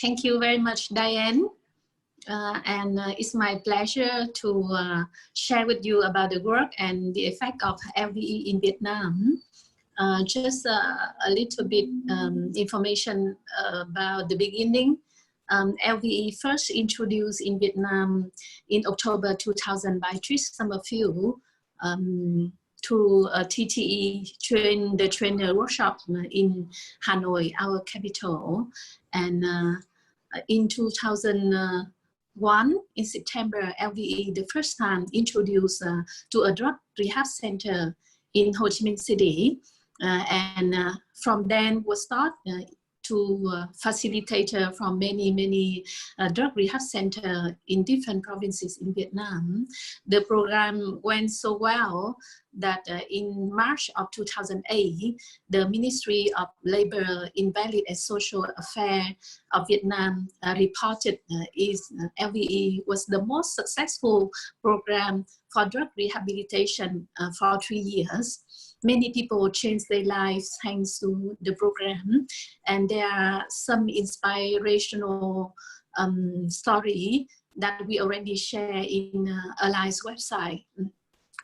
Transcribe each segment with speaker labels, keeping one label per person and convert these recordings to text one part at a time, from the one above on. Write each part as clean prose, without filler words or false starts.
Speaker 1: Thank you very much, Diane. It's my pleasure to share with you about the work and the effect of LVE in Vietnam. Just a little bit information about the beginning. LVE first introduced in Vietnam in October 2000 by Trish Summerfield through a TTE trainer workshop in Hanoi, our capital. And in 2001, in September, LVE the first time introduced to a drug rehab center in Ho Chi Minh City. From then was started to facilitator from many drug rehab center in different provinces in Vietnam. The program went so well that in March of 2008, the Ministry of Labor, Invalid and Social Affairs of Vietnam reported LVE was the most successful program for drug rehabilitation for 3 years. Many people changed their lives thanks to the program, and there are some inspirational story that we already share in Ali's website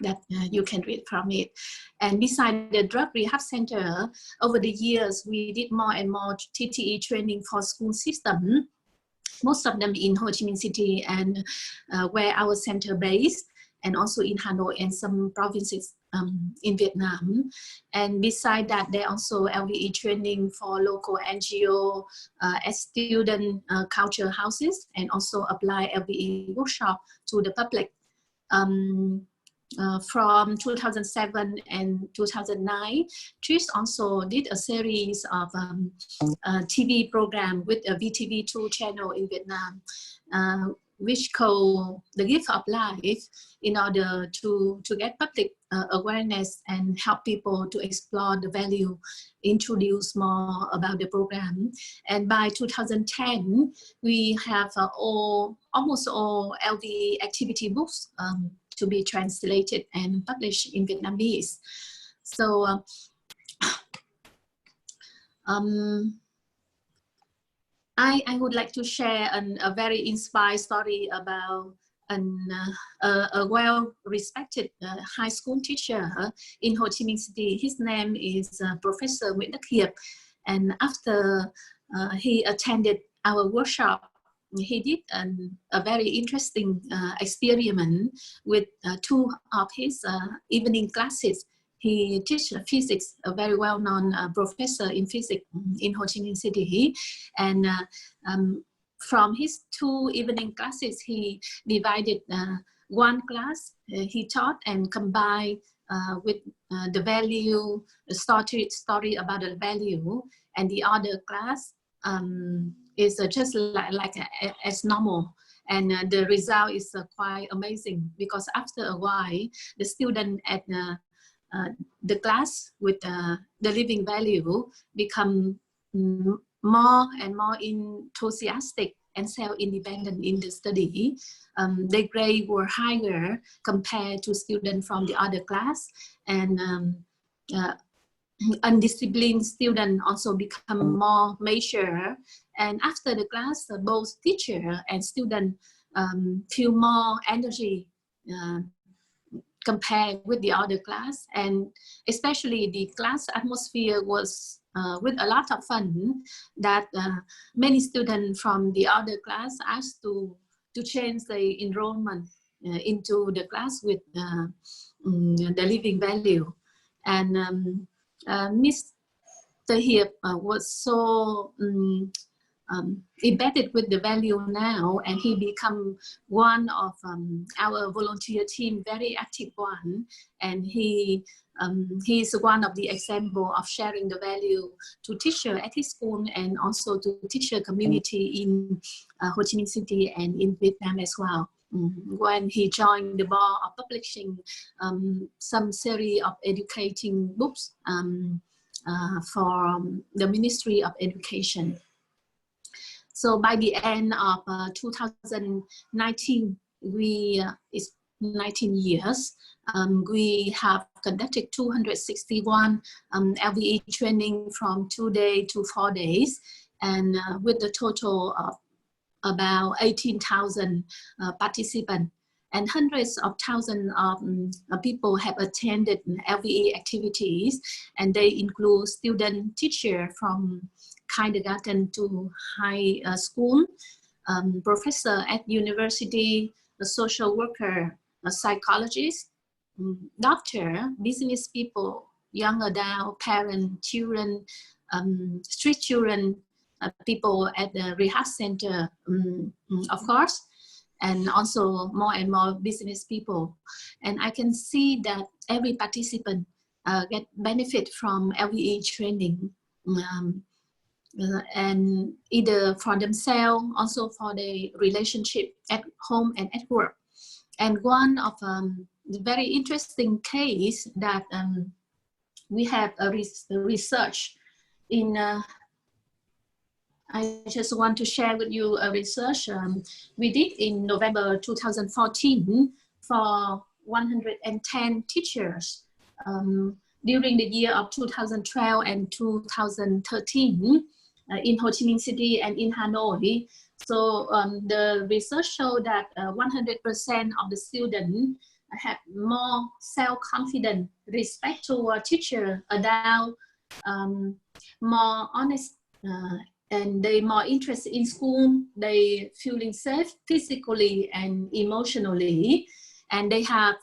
Speaker 1: that you can read from it. And beside the drug rehab center, over the years, we did more and more TTE training for school system, most of them in Ho Chi Minh City and where our center based, and also in Hanoi and some provinces in Vietnam. And beside that, there also LVE training for local NGO as student culture houses, and also apply LVE workshop to the public. From 2007 and 2009, Trish also did a series of TV program with a VTV2 channel in Vietnam, which called The Gift of Life, in order to get public awareness and help people to explore the value, introduce more about the program. And by 2010, we have almost all LVE activity books to be translated and published in Vietnamese. So I would like to share a very inspired story about a well-respected high school teacher in Ho Chi Minh City. His name is Professor Nguyen. And after he attended our workshop, he did a very interesting experiment with 2 of his evening classes. He teaches physics, a very well-known professor in physics in Ho Chi Minh City. And from his 2 evening classes, he divided one class he taught and combined with the value, the story about the value, and the other class is just like as normal. And the result is quite amazing, because after a while, the student at the class with the living value become more and more enthusiastic and self-independent in the study. Their grades were higher compared to students from the other class, and undisciplined students also become more mature. And after the class, both teacher and student feel more energy compared with the other class. And especially the class atmosphere was with a lot of fun, that many students from the other class asked to change the enrollment into the class with the living value. And Mr. Hiệp was so embedded with the value now, and he become one of our volunteer team, very active one, and he's one of the example of sharing the value to teacher at his school and also to teacher community in Ho Chi Minh City and in Vietnam as well. When he joined the board of publishing some series of educating books for the Ministry of Education. So by the end of 2019, it's 19 years, we have conducted 261 LVE training from 2 days to 4 days. and with the total of about 18,000 participants, and hundreds of thousands of people have attended LVE activities, and they include student, teacher from kindergarten to high school, professor at university, a social worker, a psychologist, doctor, business people, young adult, parents, children, street children, people at the rehab center, of course, and also more and more business people. And I can see that every participant get benefit from LVE training, and either for themselves, also for the relationship at home and at work. And one of the very interesting case that we have a research in, I just want to share with you a research we did in November 2014 for 110 teachers during the year of 2012 and 2013 in Ho Chi Minh City and in Hanoi. So the research showed that 100% of the students have more self-confidence, respect to a teacher, adult, more honest, and they more interested in school. They feeling safe physically and emotionally, and they have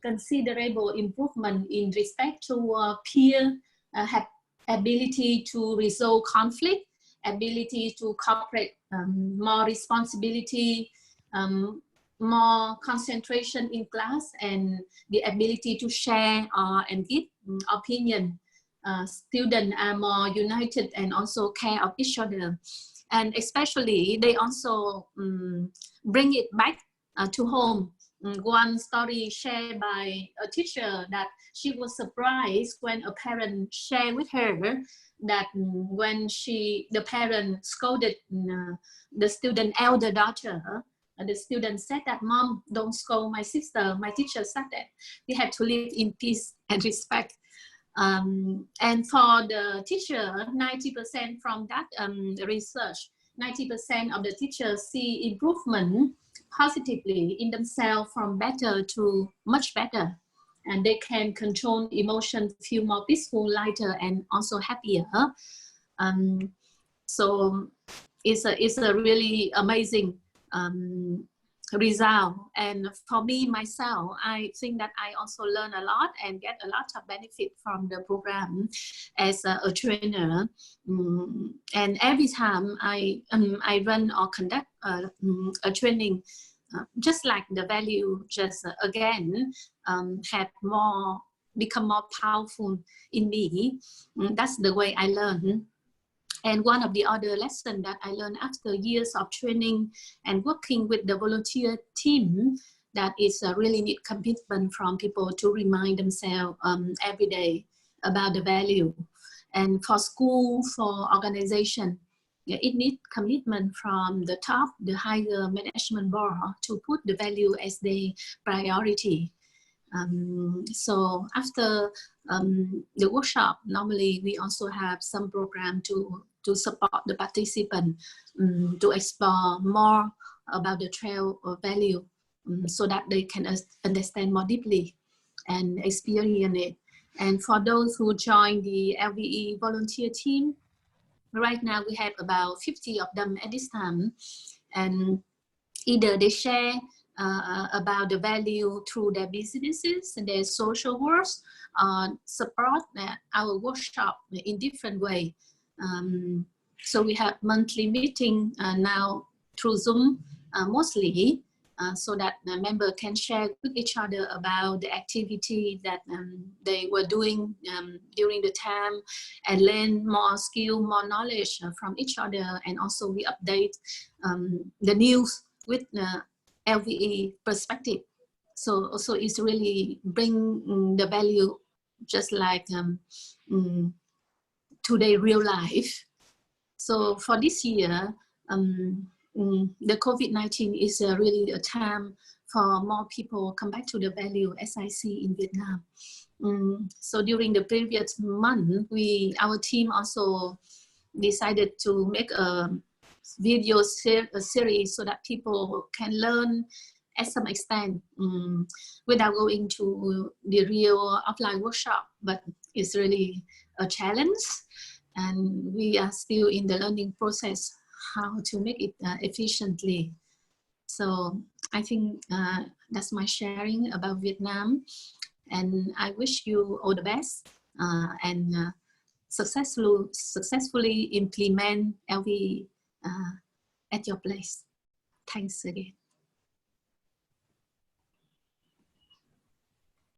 Speaker 1: considerable improvement in respect to peer, have ability to resolve conflict, ability to cooperate, more responsibility, more concentration in class, and the ability to share and give opinion. Students are more united and also care of each other. And especially, they also bring it back to home. One story shared by a teacher that she was surprised when a parent shared with her that when the parent scolded the student elder daughter, the student said that, "Mom, don't scold my sister. My teacher said that we have to live in peace and respect." And for the teacher, 90% from that research, 90% of the teachers see improvement positively in themselves from better to much better. And they can control emotions, feel more peaceful, lighter, and also happier. So it's a really amazing result. And for me, myself, I think that I also learn a lot and get a lot of benefit from the program as a trainer. And every time I run or conduct a training, just like the value just again have more, become more powerful in me. That's the way I learn. And one of the other lessons that I learned after years of training and working with the volunteer team, that is a really need commitment from people to remind themselves every day about the value. And for school, for organization, it needs commitment from the top, the higher management board, to put the value as the priority. So after the workshop, normally we also have some program to support the participant to explore more about the trail value, so that they can understand more deeply and experience it. And for those who join the LVE volunteer team, right now we have about 50 of them at this time, and either they share about the value through their businesses and their social works, support our workshop in different way. So we have monthly meeting now through Zoom mostly, so that the member can share with each other about the activity that they were doing during the time, and learn more skill, more knowledge from each other. And also we update the news with LVE perspective. So also it's really bring the value just like today real life. So for this year, the COVID-19 is really a time for more people come back to the value, as I see in Vietnam. So during the previous month, our team also decided to make a video series so that people can learn at some extent without going to the real offline workshop, but it's really a challenge, and we are still in the learning process how to make it efficiently. So I think that's my sharing about Vietnam, and I wish you all the best and successfully implement LVE at your place. Thanks again.